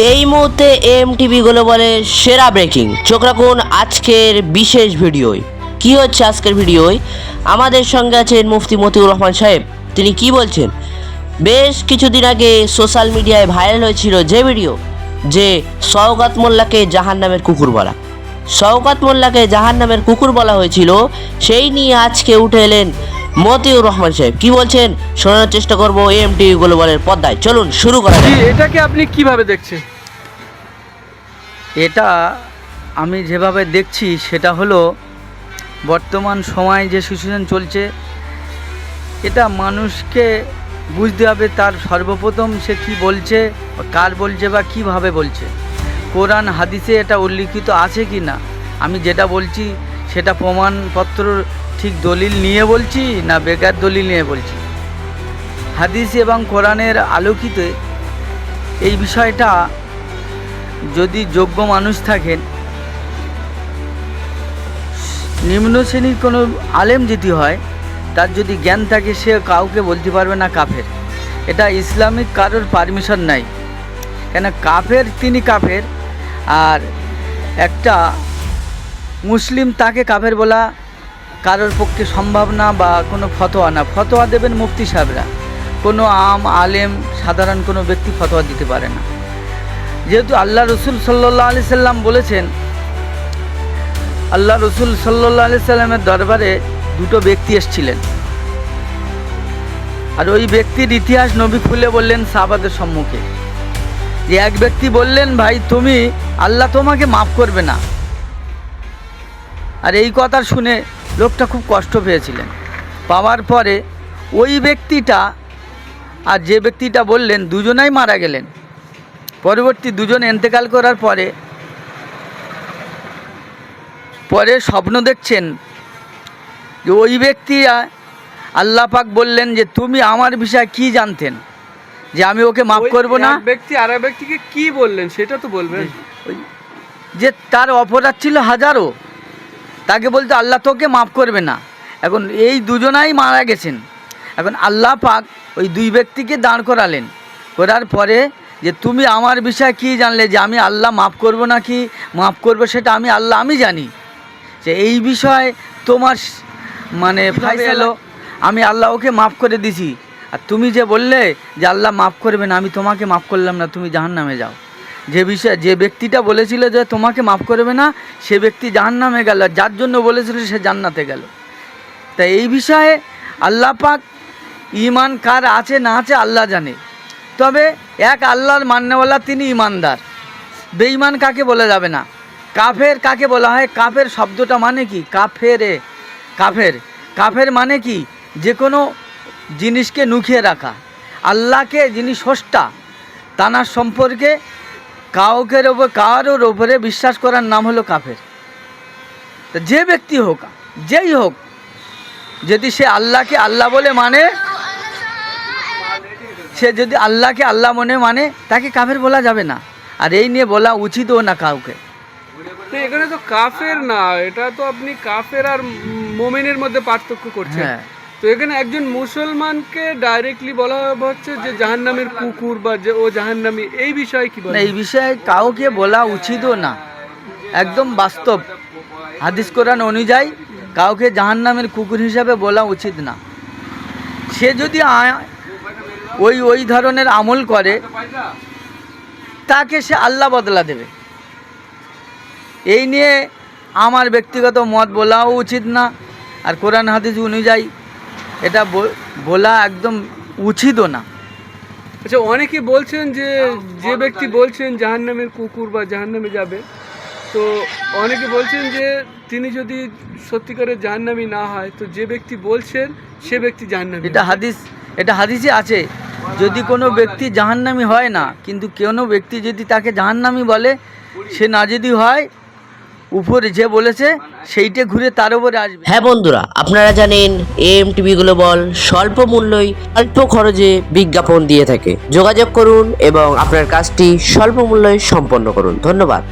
এই মুহূর্তে এমটিভি গ্লোবালের সেরা ব্রেকিং, চোখ রাখুন আজকের বিশেষ ভিডিওয়। কি হচ্ছে আজকের ভিডিওয়? আমাদের সঙ্গে আছেন মুফতি মতিউর রহমান সাহেব। তিনি কি বলছেন? বেশ কিছুদিন আগে সোশ্যাল মিডিয়ায় ভাইরাল হয়েছিল যে ভিডিও, যে শওকত মোল্লাকে জাহান্নামের কুকুর বলা। শওকত মোল্লাকে জাহান্নামের কুকুর বলা হয়েছিল, সেই নিয়ে আজকে উঠে এলেন মতিউর রহমান সাহেব। কি বলছেন শোনানোর চেষ্টা করবো এমটিভি গ্লোবালের পর্দায়। চলুন শুরু করা যাক। এটাকে আপনি কিভাবে দেখছেন? এটা আমি যেভাবে দেখছি সেটা হলো, বর্তমান সময়ে যে সিচুয়েশন চলছে, এটা মানুষকে বুঝতে হবে তার সর্বপ্রথম সে কি বলছে, কার বলছে বা কিভাবে বলছে। কোরআন হাদিসে এটা উল্লিখিত আছে কি না, আমি যেটা বলছি সেটা প্রমাণপত্র ঠিক দলিল নিয়ে বলছি না বেকার দলিল নিয়ে বলছি। হাদিস এবং কোরআনের আলোকিতে এই বিষয়টা যদি যোগ্য মানুষ থাকেন, নিম্ন শ্রেণীর কোনো আলেম যদি হয়, তার যদি জ্ঞান থাকে, সে কাউকে বলতে পারবে না কাফের। এটা ইসলামিক কারোর পারমিশন নাই, কেন কাফের তিনি কাফের, আর একটা মুসলিম তাকে কাফের বলা কারোর পক্ষে সম্ভব না, বা কোনো ফতোয়া না। ফতোয়া দেবেন মুফতি সাহেবরা, কোনো আলেম সাধারণ কোনো ব্যক্তি ফতোয়া দিতে পারে না। যেহেতু আল্লাহ রসুল সাল্লাল্লাহু আলাইহি সাল্লাম বলেছেন, আল্লাহ রসুল সাল্লাল্লাহু আলাইহি সাল্লামের দরবারে দুটো ব্যক্তি এসেছিলেন, আর ওই ব্যক্তির ইতিহাস নবী খুলে বললেন সাহাবাদের সম্মুখে। যে এক ব্যক্তি বললেন, ভাই তুমি, আল্লাহ তোমাকে মাফ করবে না। আর এই কথা শুনে লোকটা খুব কষ্ট পেয়েছিলেন। পাওয়ার পরে ওই ব্যক্তিটা আর যে ব্যক্তিটা বললেন, দুজনাই মারা গেলেন। পরবর্তী দুজন ইন্তেকাল করার পরে স্বপ্ন দেখছেন যে ওই ব্যক্তি, আল্লাহ পাক বললেন যে তুমি আমার বিষয়ে কি জানতেন যে আমি ওকে মাফ করব না। ব্যক্তি আর এক ব্যক্তিকে কি বললেন সেটা তো বলবেন। যে তার অপরাধ ছিল হাজারো, তাকে বলতে আল্লাহ তোকে মাফ করবে না। এখন এই দুজনাই মারা গেছেন। এখন আল্লাহ পাক ওই দুই ব্যক্তিকে দাঁড় করালেন, করার পরে যে তুমি আমার বিষয়ে কি জানলে যে আমি আল্লাহ মাফ করব না কি মাফ করবো, সেটা আমি জানি। যে এই বিষয়ে তোমার মানে ফাইসালা, আমি আল্লাহ ওকে মাফ করে দিছি। আর তুমি যে বললে যে আল্লাহ মাফ করবে না, আমি তোমাকে মাফ করলাম না, তুমি জাহান্নামে যাও। যে ব্যক্তিটা বলেছিল যে তোমাকে মাফ করবে না, সে ব্যক্তি জাহান্নামে গেল, যার জন্য বলেছিল সে জান্নাতে গেল। তাই এই বিষয়ে আল্লাহ পাক ঈমান কার আছে না আছে আল্লাহ জানে। তবে এক আল্লাহর মান্যওয়ালা তিনি ঈমানদার। বেঈমান কাকে বলা যাবে না। কাফের কাকে বলা হয়? কাফের শব্দটা মানে কি? কাফের মানে কি? যে কোনো জিনিসকে নুখিয়ে রাখা। আল্লাহকে যিনি স্রষ্টা, তানার সম্পর্কে কারোর ওপরে বিশ্বাস করার নাম হলো কাফের। তো যে ব্যক্তি হোক, যেই হোক, যদি সে আল্লাহকে আল্লাহ বলে মানে, সে যদি আল্লাহকে আল্লাহ মনে মানে, তাকে কাফের বলা যাবে না। আর এই নিয়ে বলা উচিতও না কাউকে। এখানে তো কাফের না, এটা তো আপনি কাফের আর মুমিনের মধ্যে পার্থক্য করছেন। তো এখানে একজন মুসলমানকে ডাইরেক্টলি বলা হচ্ছে যে জাহান্নামের কুকুর বা যে ও জাহান্নামী, এই বিষয়ে কি বলেন? এই বিষয়ে কাউকে বলা উচিতও না, একদম বাস্তব। হাদিস কোরআন অনুযায়ী কাউকে জাহান্নামের কুকুর হিসাবে বলা উচিত না। সে যদি ওই ধরনের আমল করে, তাকে সে আল্লাহ বদলা দেবে। এই নিয়ে আমার ব্যক্তিগত মত বলাও উচিত না, আর কোরআন হাদিস অনুযায়ী এটা বলা একদম উচিতও না। আচ্ছা, অনেকে বলছেন যে ব্যক্তি বলছেন জাহান্নামের কুকুর বা জাহান্নামে যাবে, তো অনেকে বলছেন যে তিনি যদি সত্যিকারের জাহান্নামী না হয়, তো যে ব্যক্তি বলছেন সে ব্যক্তি জাহান্নামী। এটা হাদিসে আছে। যদি কোনো ব্যক্তি জাহান্নামী হয় না, কিন্তু কোনো ব্যক্তি যদি তাকে জাহান্নামী বলে, সে না যদি হয়, উপরে যে বলেছে সেইটা ঘুরে তার উপরে আসবে। হ্যাঁ বন্ধুরা, আপনারা জানেন এমটিভি গ্লোবাল স্বল্প মূল্যে অল্প খরচে বিজ্ঞাপন দিয়ে থাকে। যোগাযোগ করুন এবং আপনার কাজটি স্বল্প মূল্যে সম্পন্ন করুন। ধন্যবাদ।